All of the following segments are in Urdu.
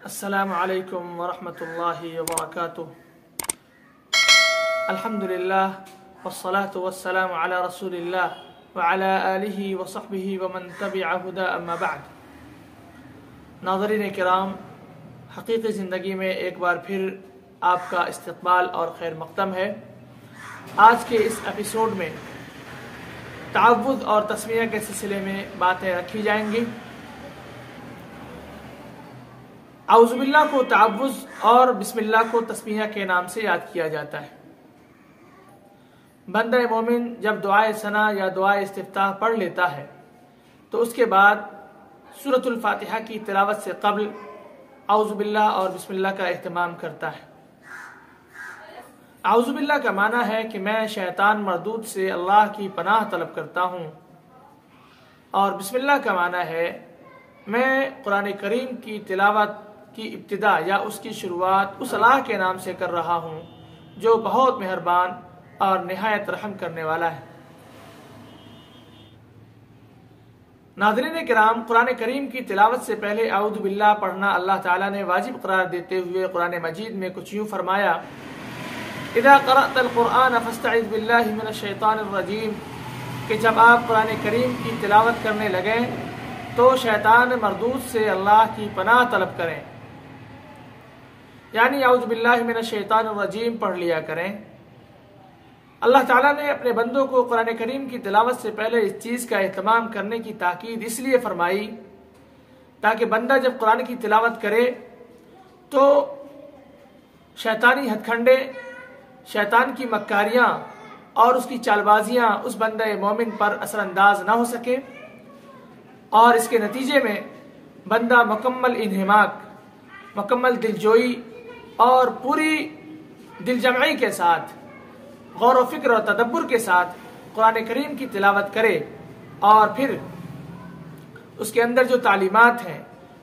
السلام علیکم ورحمۃ اللہ وبرکاتہ۔ الحمدللہ والصلاة والسلام علی رسول اللہ وعلی آلہ وصحبہ ومن تبع ہدی اما بعد۔ ناظرین کرام، حقیقی زندگی میں ایک بار پھر آپ کا استقبال اور خیر مقدم ہے۔ آج کے اس ایپیسوڈ میں تعوذ اور تسمیہ کے سلسلے میں باتیں رکھی جائیں گی۔ اعوذ باللہ کو تعوذ اور بسم اللہ کو تسمیہ کے نام سے یاد کیا جاتا ہے۔ بندہ مومن جب دعائے ثنا یا دعائے استفتاح پڑھ لیتا ہے تو اس کے بعد سورۃ الفاتحہ کی تلاوت سے قبل اعوذ باللہ اور بسم اللہ کا اہتمام کرتا ہے۔ اعوذ باللہ کا معنی ہے کہ میں شیطان مردود سے اللہ کی پناہ طلب کرتا ہوں، اور بسم اللہ کا معنی ہے میں قرآن کریم کی تلاوت کی ابتدا یا اس کی شروعات اس اللہ کے نام سے کر رہا ہوں جو بہت مہربان اور نہایت رحم کرنے والا ہے۔ ناظرین کرام، قرآن کریم کی تلاوت سے پہلے اعوذ باللہ پڑھنا اللہ تعالیٰ نے واجب قرار دیتے ہوئے قرآن مجید میں کچھ یوں فرمایا: اذا قرأت القرآن فاستعذ باللہ من الشیطان الرجیم، کہ جب آپ قرآن کریم کی تلاوت کرنے لگیں تو شیطان مردود سے اللہ کی پناہ طلب کریں، یعنی اعوذ باللہ من الشیطان الرجیم پڑھ لیا کریں۔ اللہ تعالیٰ نے اپنے بندوں کو قرآن کریم کی تلاوت سے پہلے اس چیز کا اہتمام کرنے کی تاکید اس لیے فرمائی تاکہ بندہ جب قرآن کی تلاوت کرے تو شیطانی ہتھ کنڈے، شیطان کی مکاریاں اور اس کی چال بازیاں اس بندہ مومن پر اثر انداز نہ ہو سکے، اور اس کے نتیجے میں بندہ مکمل انہماک، مکمل دلجوئی اور پوری دل جمعی کے ساتھ، غور و فکر اور تدبر کے ساتھ قرآن کریم کی تلاوت کرے، اور پھر اس کے اندر جو تعلیمات ہیں،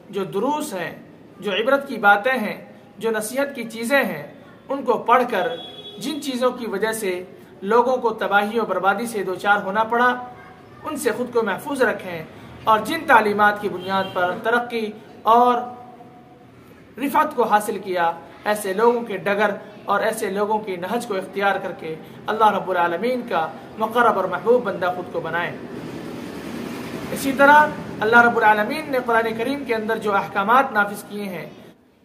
جو دروس ہیں، جو عبرت کی باتیں ہیں، جو نصیحت کی چیزیں ہیں، ان کو پڑھ کر جن چیزوں کی وجہ سے لوگوں کو تباہی و بربادی سے دوچار ہونا پڑا ان سے خود کو محفوظ رکھیں، اور جن تعلیمات کی بنیاد پر ترقی اور رفعت کو حاصل کیا، ایسے لوگوں کے ڈگر اور ایسے لوگوں کی نہج کو اختیار کر کے اللہ رب العالمین کا مقرب اور محبوب بندہ خود کو بنائیں۔ اسی طرح اللہ رب العالمین نے قرآن کریم کے اندر جو احکامات نافذ کیے ہیں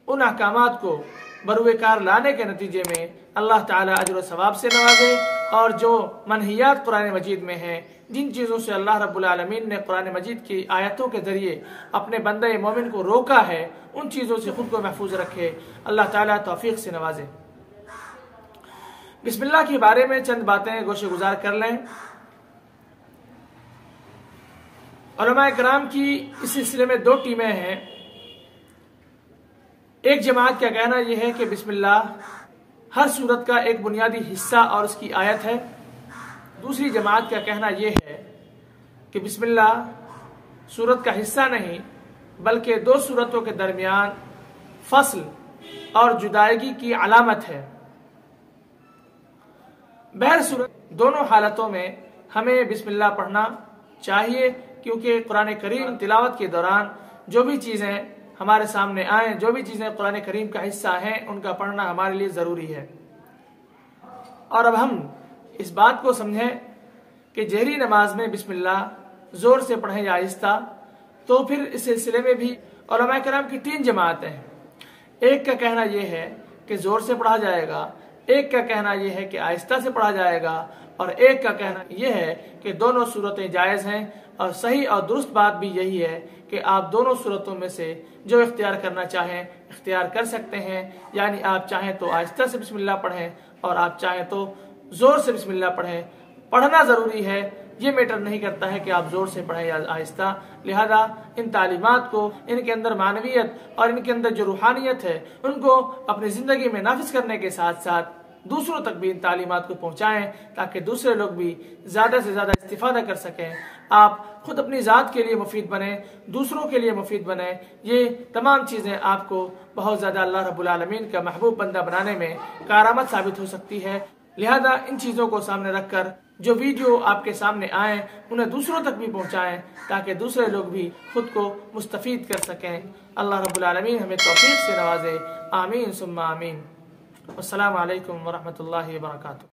ان احکامات کو بروئے کار لانے کے نتیجے میں اللہ تعالیٰ اجر و ثواب سے نوازے، اور جو منہیات قرآن مجید میں ہیں، جن چیزوں سے اللہ رب العالمین نے قرآن مجید کی آیتوں کے ذریعے اپنے بندہ مومن کو روکا ہے، ان چیزوں سے خود کو محفوظ رکھے، اللہ تعالیٰ توفیق سے نوازے۔ بسم اللہ کے بارے میں چند باتیں گوشے گزار کر لیں۔ علماء کرام کی اس سلسلے میں دو ٹیمیں ہیں۔ ایک جماعت کا کہنا یہ ہے کہ بسم اللہ ہر سورت کا ایک بنیادی حصہ اور اس کی آیت ہے۔ دوسری جماعت کا کہنا یہ ہے کہ بسم اللہ سورت کا حصہ نہیں بلکہ دو سورتوں کے درمیان فصل اور جدائیگی کی علامت ہے۔ بہر صورت دونوں حالتوں میں ہمیں بسم اللہ پڑھنا چاہیے، کیونکہ قرآن کریم تلاوت کے دوران جو بھی چیزیں ہمارے سامنے آئیں، جو بھی چیزیں قرآن کریم کا حصہ ہیں، ان کا پڑھنا ہمارے لیے ضروری ہے۔ اور اب ہم اس بات کو سمجھیں کہ جہری نماز میں بسم اللہ زور سے پڑھیں یا آہستہ، تو پھر اس سلسلے میں بھی علماء کرام کی تین جماعتیں ہیں۔ ایک کا کہنا یہ ہے کہ زور سے پڑھا جائے گا، ایک کا کہنا یہ ہے کہ آہستہ سے پڑھا جائے گا، اور ایک کا کہنا یہ ہے کہ دونوں صورتیں جائز ہیں، اور صحیح اور درست بات بھی یہی ہے کہ آپ دونوں صورتوں میں سے جو اختیار کرنا چاہیں اختیار کر سکتے ہیں، یعنی آپ چاہیں تو آہستہ سے بسم اللہ پڑھیں اور آپ چاہیں تو زور سے بسم اللہ پڑھیں۔ پڑھنا ضروری ہے، یہ میٹر نہیں کرتا ہے کہ آپ زور سے پڑھیں یا آہستہ، لہذا ان تعلیمات کو، ان کے اندر معنویت اور ان کے اندر جو روحانیت ہے ان کو اپنی زندگی میں نافذ کرنے کے ساتھ ساتھ دوسروں تک بھی ان تعلیمات کو پہنچائیں تاکہ دوسرے لوگ بھی زیادہ سے زیادہ استفادہ کر سکیں۔ آپ خود اپنی ذات کے لیے مفید بنیں، دوسروں کے لیے مفید بنیں، یہ تمام چیزیں آپ کو بہت زیادہ اللہ رب العالمین کا محبوب بندہ بنانے میں کارآمد ثابت ہو سکتی ہے۔ لہذا ان چیزوں کو سامنے رکھ کر جو ویڈیو آپ کے سامنے آئیں انہیں دوسروں تک بھی پہنچائیں تاکہ دوسرے لوگ بھی خود کو مستفید کر سکیں۔ اللہ رب العالمین ہمیں توفیق سے نوازے، آمین ثم آمین۔ السلام علیکم ورحمۃ اللہ وبرکاتہ۔